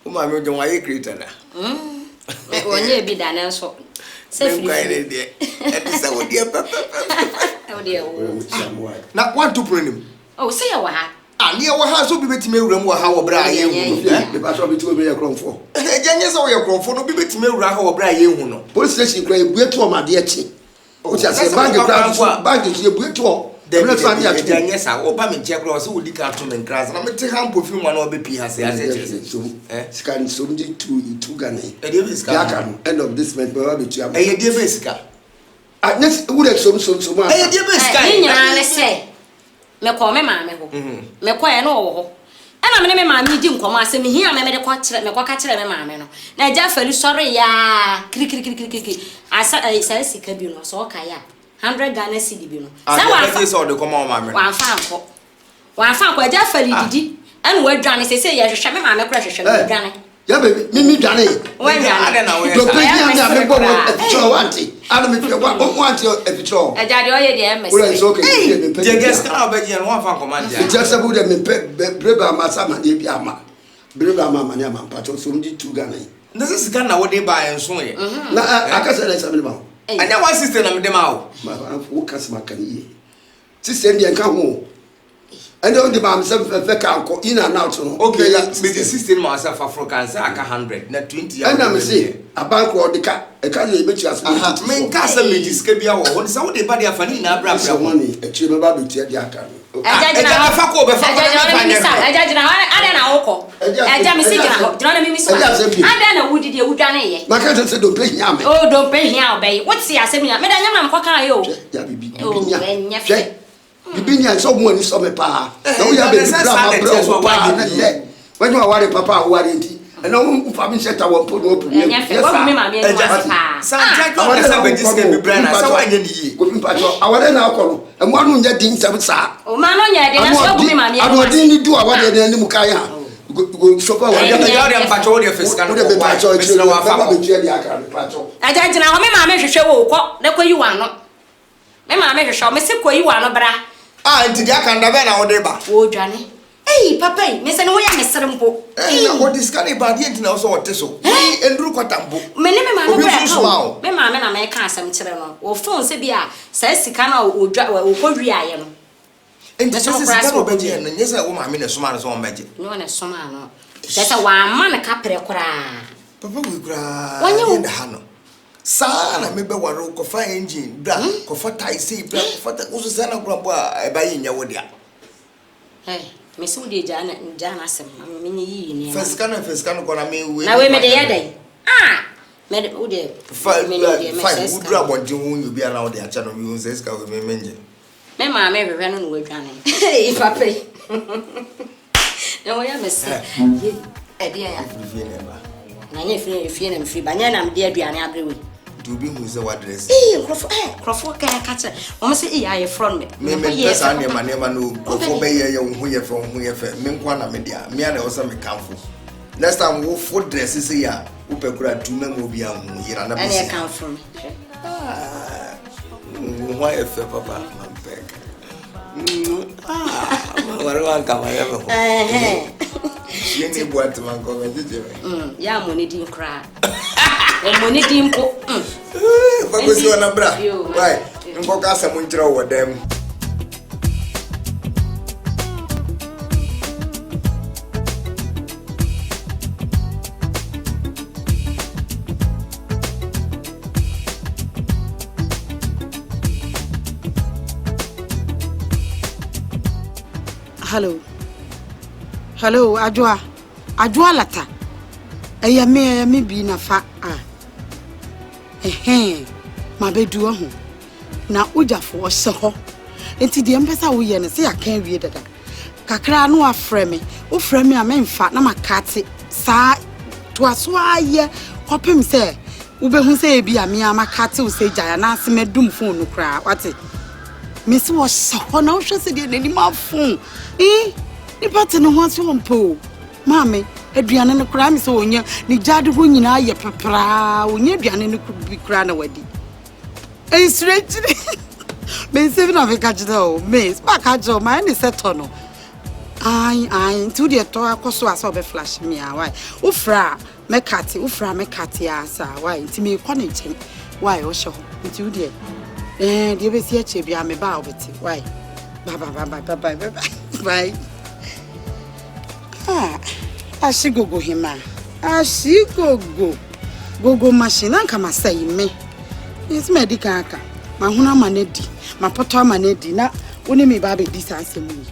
Uma me don't why creator. When you be done so. Say dear. Oh dear. Not want to print him. Oh, say a wa. And near what has to be with me room how Brian. The pastor be to be a crown for. Janice or your crown for no be with me or Brian. Police station cry, we're to my dear chief. Which I said, bank is your boot to. The next one, yes, I open me check was who the cartoon and class. And I'm going to take perfume one or BP has said, scan something to Ghana. End of this month, but I'll be to a dear Basica. I next would have some so much. A dear Basica, say. Me call me mammy. Me quite no. And I'm a man, you didn't come. I say me here, I made a quarter, me quacker, me mamma. Now, Jeff, sorry, ya. I said, I said, sick of you, so okay. 100 Ghana cedi bi no. I saw the come on, mamma. One fan, Jeff, did and we're done. Say, yes, shall me, mamma, crash, Ghana. Yeah, baby, Mimi Danny. When I don't know, Auntie. I don't know if you want your episode. I got your idea, Well, it's okay. The guest can be and one fan command. Just about them, Breba Masama, Yama. Breba Mamma, Yaman, Pato, Sumdi to Ghana. This is Ghana what they buy and so on. Now, I can say something about. And now, my sister, I'm them out. My focus, my can Sister, and come home. And all the man self in and out. Okay, the system myself African, say 100, not 20. And I'm saying, a bank or the cat, a can't make you as main castle is Cabia or so they body of Fanina Brabs money, a chimney baby to the account. I don't know who did you done. My cousin said, don't pay him. Oh, don't pay him, babe. What's the assembly? Madame Cocayo. You been here someone is some pa. No, you have been when you are worried, Papa, worried. And no family set I won't put no problem. Yes, I want now call. And one who didn't have sa. Oh, man, I didn't do what they didn't Mukaya. Go shop away. I don't know how many show what you are not. Mamma, make a show, Miss you are no bra. Auntie, I can't have an order. Oh, Johnny. Hey, Papa, Miss and we are Mr. Mpo. Hey, what is Canny Badi and also what so? Hey, and Rukatambo. Many mamma, Mamma, I make some children or phone Sabia says Sicano or Korea. And this is a Betty, and yes, a woman, I mean a summer's own magic. No one is summer. That's a 1 man a capre cry. Papa will cry when you in the Hano. Sana maybe one rook of fire engine, black, for tie sea, black, for the Usana Grabba, by in your wood. Hey, Miss Woody Janet and Janasam, mini first can gonna mean with. Now we made a day. Ah, made it would 5 would grab one you be allowed their channel uses go with me mention. Mamma, maybe run on with Johnny. If I pay. No, I must say, a dear. And if you and free banana, I'm dear Diana Abbey. To be who's the what dress. Crawford can catch it. Almost say, I from me. Maybe yes, I never know. Obey young who you're from, who you're from, Minkwana media, me and also me comfort. Next time, we'll foot dresses here. Upekura to me will be here and I come from. Why if Papa, my back? What do I come ever? You need what to my comment. Yeah, money didn't cry. Money didn't go. What was your number? Right, and focus someone throw with them. Hello, Ajua lata. Eya me bi na fa ah. Ma bedu ho. Na ujafo se ho. Enti de mpesa wo ye ne se akan wie dada. Kakra no afrɛ me. Wo frɛ me a me mfa na makate sa to aso aye kopem se wo behu se bi a me amakate wo se gya na ase medum phone no kra. Wate. Me se wo se ho na wo hwɛ se de nani ma phone. Ni pate no ho so mpo. Mame, aduane no kra me se onya ni jade ho nyina ye pepra. Onya aduane no bi kra na wadi. Straight. Me se na fe ka jida o. Me, spa ka jo ma ni seto no. Ai, to the toa koso aso be flash me why. Ufra me kati asa why nti me kwane chen. Why o sho nti de. The be see eche bia me ba obeti. Why? Bye. Ashigogo hima. Gogo machine anka masai me. Yes medical aka. Ma huna manedi. Ma poto manedi na woni me ba be di sansem ni.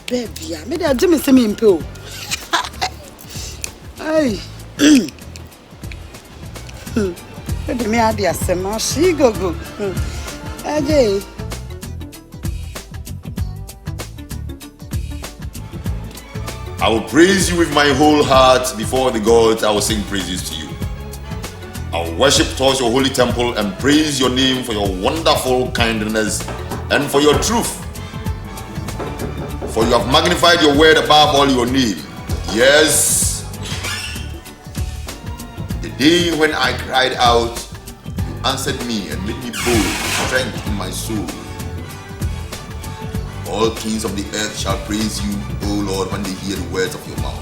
Baby, me da Jimmy semi mpo. Ay. Baby me adi asema she go. Aje. I will praise you with my whole heart before the gods. I will sing praises to you. I will worship towards your holy temple and praise your name for your wonderful kindness and for your truth. For you have magnified your word above all your name. Yes. The day when I cried out, you answered me and made me bold, strength in my soul. All kings of the earth shall praise you, O Lord, when they hear the words of your mouth.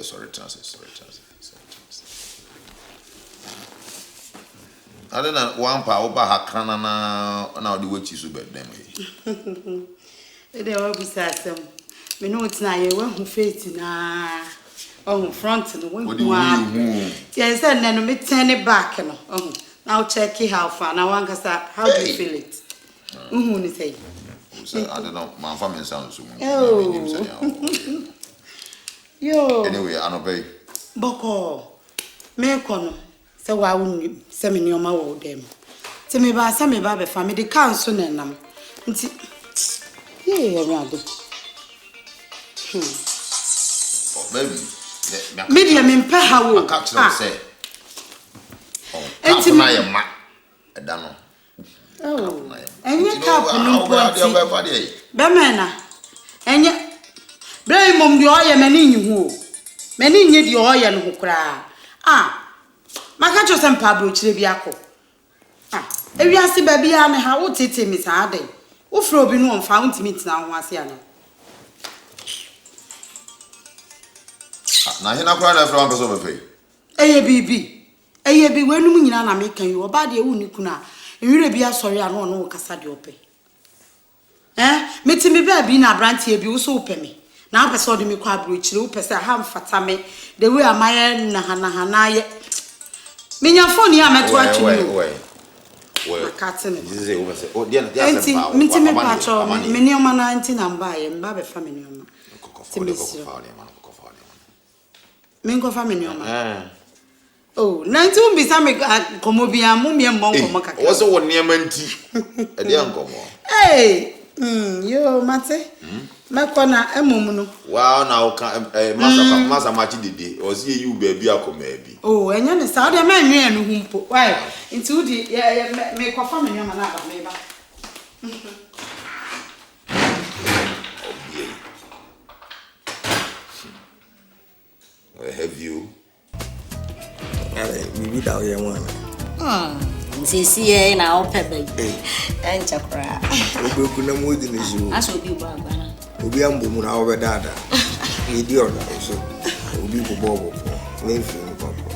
Sorry, I don't know one power about Hakana now the witches who bet them. They all be sad. Me know it's not you who face na front and one. Yes, and then me turn it back. Now check it how far. Now one can start. How do you feel it? Who say? I don't know. My family sounds so. Yo. Anyway, I don't pay. Boko. Me kono. Se wa wunu se me nyoma wo dem. Te me ba se me ba be family de council nenam. Nti ye awade. Oh baby. Media me mpa ha wo. Catch them say. Enti na ye ma. Eda no. Oh. Enye cap no poti. Be mena. Enye Bray mom di oye mani nyihu o. Mani nye di oye no kura. Maka cho sempa bro chire bi akọ. Ewiase ba bia me ha wo tete mi sa ade. Wo fro obi no mfa wo ntimi tina ho ase ana. Na hina kura na fro an peso be fe. Eye bi wenum nyina na me kan yi oba de wu ni kuna. Enwire bi asori ano no kasa de ope. Metimi ba bi na brantie bi wo so ope me. Na person de me kwa bro chire wo pese ha mfata me the way amaye na hana ye menya phone ya meto atwe we katene this is over say oh dia sempa minti me pacho me ni oma na anti na mba ye mba be fa me ni oma me ngo fa me ni oma oh na nti umbi sa me komo bia mu me mbon komo kaka wo so wo niam anti e dia nkomo yo mate Makona emumuno. Wow, now masa machi dede. Ozi you baby akoma bi. Oh, enya ne sa de ma nwe anu humpo. Why? Nti udi me kwafa me nyama na ba me ba. Where have you? Bibi da oye mwana. Nsisi ye na opebe. Encha kra. Obeku na modi ne jiwo. Aso bi bo agbana. Obi ambo mu na obe dada. Idi ona so. Obi ko bobo. Me fi mu papa.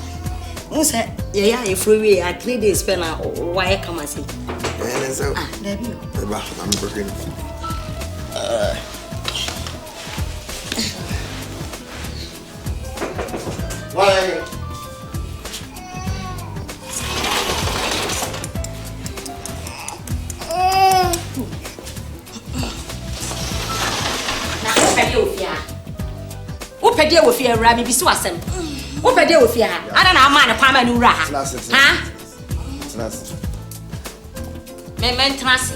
Unse ye ya efrowe a 3 days spend na why come say. So. There be. Eba, I'm working. Why? Wo pede wo fia ra mi bi so asem. Wo pede wo fie ha. Ada na ama ne kwama ne wura ha. Ha? Men trans.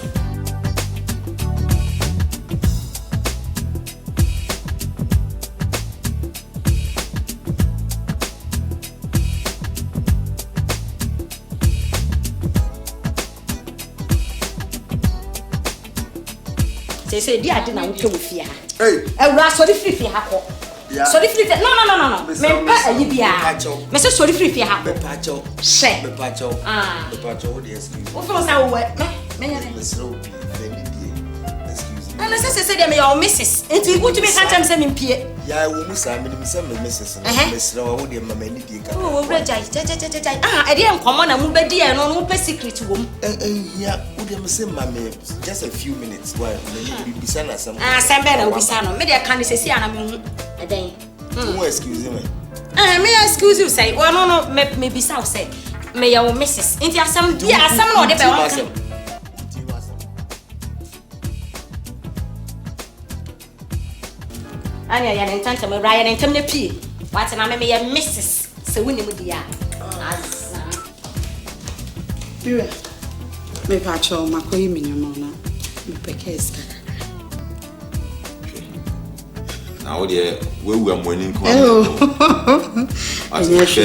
Say dia ade na wo twa wo fie ha. Ewura so di free ha ko. So di free no. Me pa ayi bia. Me say so di free ha ko. Me pa cho. She. Me pa cho. Me pa cho the excuse. Wo feel say wo me nya Me slow be excuse. And say dem your missus. Enti wo tumi ka tam say me pie. Ya wo mu sa me say me missus. Me slow wo de mama ni die ka. Wo bra jai. E dey enkomo na mu bedi e no no pe secret wo mu. Yeah, wo de me say mama just a few minutes while me be sana some. Sembe na obisa no. Me dey kan say ana me hu. E den. Who excuse me? Me excuse you say. Well no me bisa o say. Me ya wo missus. Enti asam dia asam no de be won. Anya ya nentanta me raya nentam na pie. What na me ya missus. Se woni mu dia. Biwe. Me pa cho makoyi minyomo na. Me peke skaka. Now there we were morning come. Yes,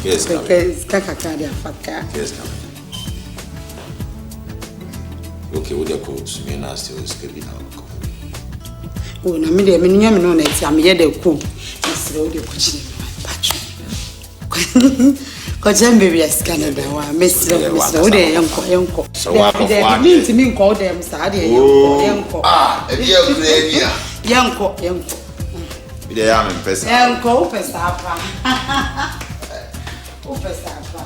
Yes, skaka kadi afaka. Yes, okay, with the coach, me na still skip it now. Oh, na me de me nyame no na ti am ye de ko. Mesre o de ko chi patcho. Ko jambe bi Canada wa mesre o de yenko. So wa ko fa. Me nti mi nko de am sa de yenko. Ah, e dia o bia. Yenko. Bi de ya me pesa. Yenko o pesa pa. O pesa pa.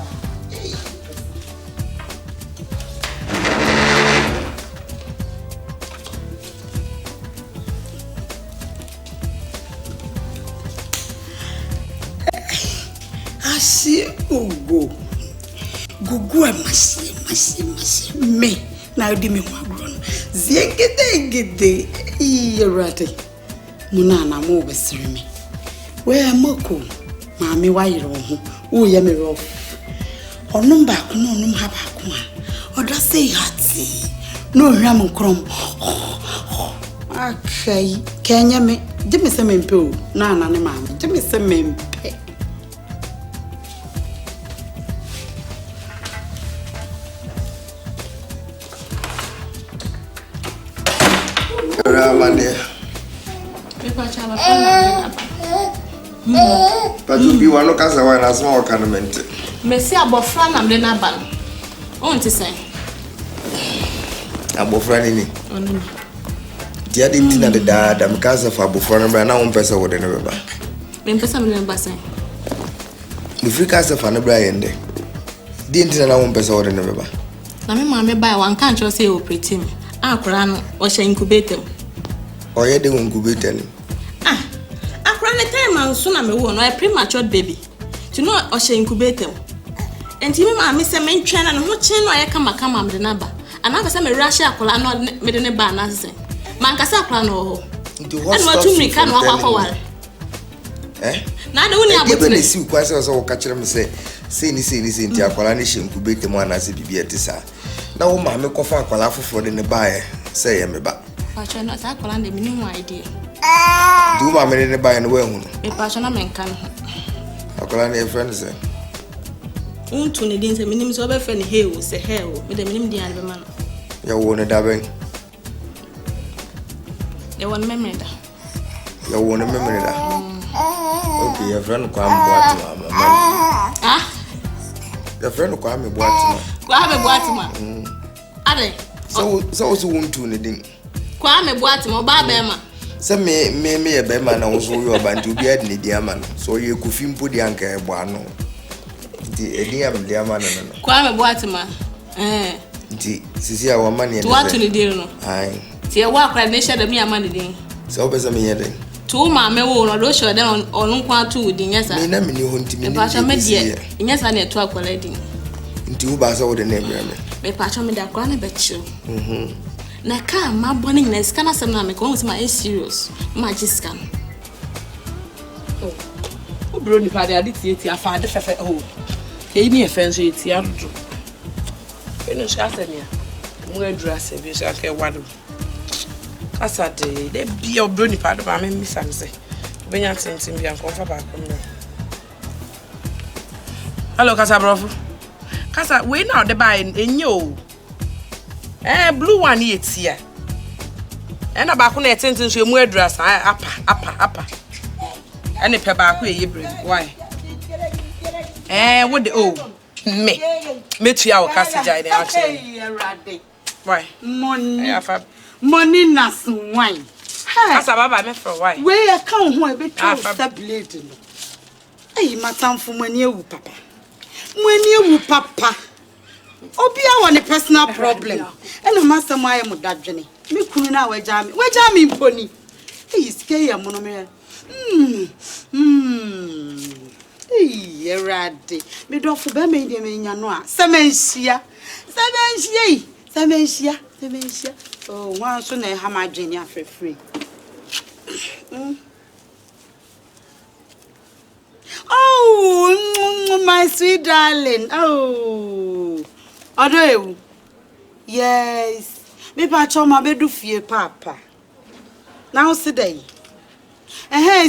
Asi ugo amasi me na odi me kwagro no ziegede irate muna na mo besiri me we amako maami wa yire ho wo ye me rof onum ba ko no onum ha ba ko a odo say hati no hwam nkrom akai kenya me dimi se mempe o na ne maami dimi se mempe. Ramande. But you be one of us a small ornament. Messi abofra na mde na ban. On ti say. Abofra ni. Ti ade ntina de da mkaza fa abofra na na won pesa wo de ne beba. Me pesa me ba say. Mi frika se fa na bra yende. Di ntina na won pesa wo de ne beba. Na me ma me ba wan kan cho say operate me. Akura no o she incubator. Oye de incubator ni. Akura ne time anso na me wo no a premature baby. You know o she incubator. Enti me ma me se me ntwa na no chen no aye kama me de na ba. Ana be se me rush akura no me de ne ba na se. Man kasa akura no ho. What what you me kan wa kwa wale. Na de woni abotire. Be si kwa se wo ka kire me se ni nti akura ne she incubator mo ana se bibia ti sa. Na wo ma me kofa akura afoforo de ne ba e se ye me ba. Pacho no sa akura de me ni idea. Du ma me ne ba no we hu no. Me pacho na me nkan. Akura ne friend se. Untu ne din se minim so be fe ne heo se heo me de minim din an be ma no. Ya wo ne da ben. Ya won memory da. Ya wo ne memory da. Okay, your friend kwa mbwati mama. Your friend kwa me bwati ma. Kwa me bwati ma. Ade. So untu ne din. Kwa me bwati ma ba be ma. Se me ye be ma na wo so yo ba nti obi ade ne di ama no. So ye kofi mpo di anka e bo ano. Nti edi am di ama no. Kwa me bwati ma. Nti sisi a wo ma ne. To atu ne din no. Ai. Ti e wa kra ne sha da mi ama ne din. So be se me ye den. To ma me wo no do sha da onu kwa tu din yesa. Me na me ni ho nti me ni. Pacho me die. Yesa na to akwala din. Nti wo ba se wo de na emre me. Me pacho me da kwa na be chill. Na ka ma boni na scan asem na me ko ma serious. Ma ji scan. Oh. bro ni pa de ade tie afa de fefe oh ke ni e fen so tie adodo eno sha semia mu adura se bi sha ke wado kasa de bi bro ni pa de ma me misa me se benya tintin bi anko fa ba ko me hello kasa brofo kasa we now de buy enyo blue one ye tia ena ba ko na tintin so mu adura sa apa ene pe ba ko ye bre why what the me tua o kasa jai de actually why money na sun wine kasa baba me for why we account ho e be twa stability no matamfo mani ewu papa obi a won personal problem ena masem aye mo dadwene me kunu na waja me mponi sike ya mo no me erade me dofo be me de me nya no a semenhia oh wan so na ha ma dwene afefre oh my sweet darling oh odo yes me pa choma bedu fie papa now sidai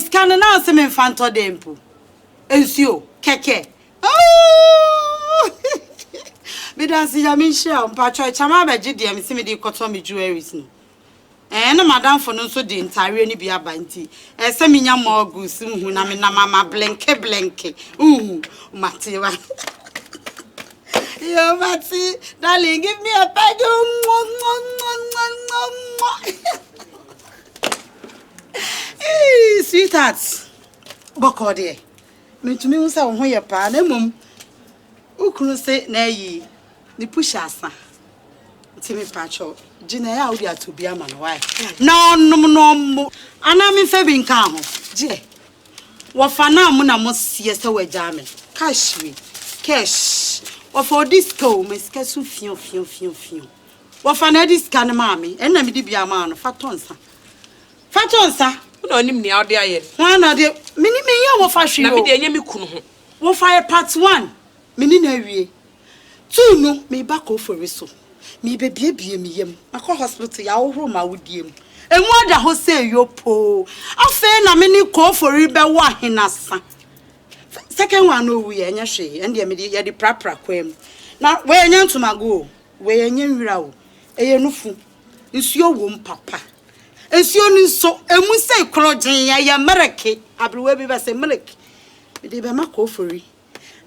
scan now se me fanto dempo ensio keke oh me da si ya me share mpa cho chama ba gide me se me di koto me jewelries no na madam for no so di ntare ni bia banti se me nya mo agusi hu na me na mama blenke matewa yo mati darling give me a peg sweetheart boko de me tumi hu se wo ho ye pa na mom ukunu se na yi ni pusha asa timi pacho jina ya odi atobi ama no why no ana me fe bi nka ho je wo fa na mu na mo sie se waja me cash wo for disco me ska su fion wo fa na disco na ma me en na me di bia ma no fatonsa no nim ni odi aye na de me ni me ya wo fa hwe na me de anya me kunu ho wo fa part 1 me ni na wie 2 no me ba ko for so me bebie me yam akọ hospital ya wo ma wodiem emu ada ho say yopo afa na me ni ko for be wa henasa second one no we anya hwe ende me ya di prapra kwam na we anya ntomago we anya nwira o eye nufu nsuo wo mpapa nsuo ni so emu say krogen ya mereke abrewa bi ba say mereke me de be makọ fori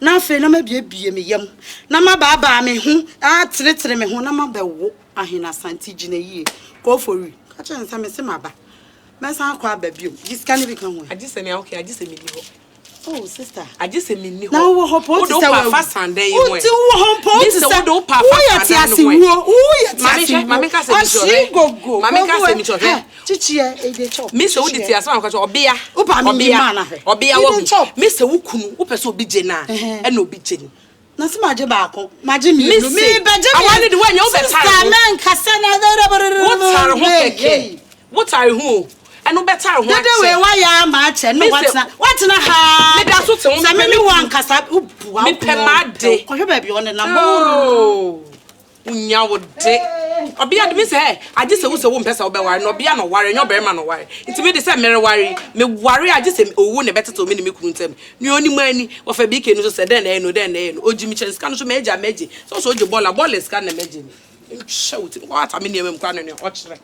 na fe na mabie me yam na mababa me hu tretre me hu na mabawo ahena santi gina yie ko fori ka che nsa me se maba me san akwa babio jiska ni bi kan ho agise me okay agise me ni ho oh sister agise me ni ho na wo hopo ti sa fa sandan yi ho ti wo hopo ti sa wo pa fa sandan yi ho wo ye ti asi mama ka se mi so mama ka se mi so chichie e de chop mi se wo di ti asa ka so obia obia wo mi se wo kunu wo pese obi je na e na obi je ni na se maje ba ko maje mi no mi beje mi awani de wanya wo betare man kase na wo tare ho keke wo tare ho eno better ho ache dede we wa ya ma ache no watina ha me da so te ho me wan kasa ubu me pe ma de ko hwe ba bi on na mo unya wo de obia de me say aje se wo mpesa wo be ware no obia no ware nyo be ma no ware nti me de say mere ware me ware aje se owu ne beteto me ni me kunu ntem ni oni mani wo fa bi ke no so se den na no ojimi chen ska no so meja so oje bola ska na meje ni hwe wo ti ko ata me ni em kwa no ne o kire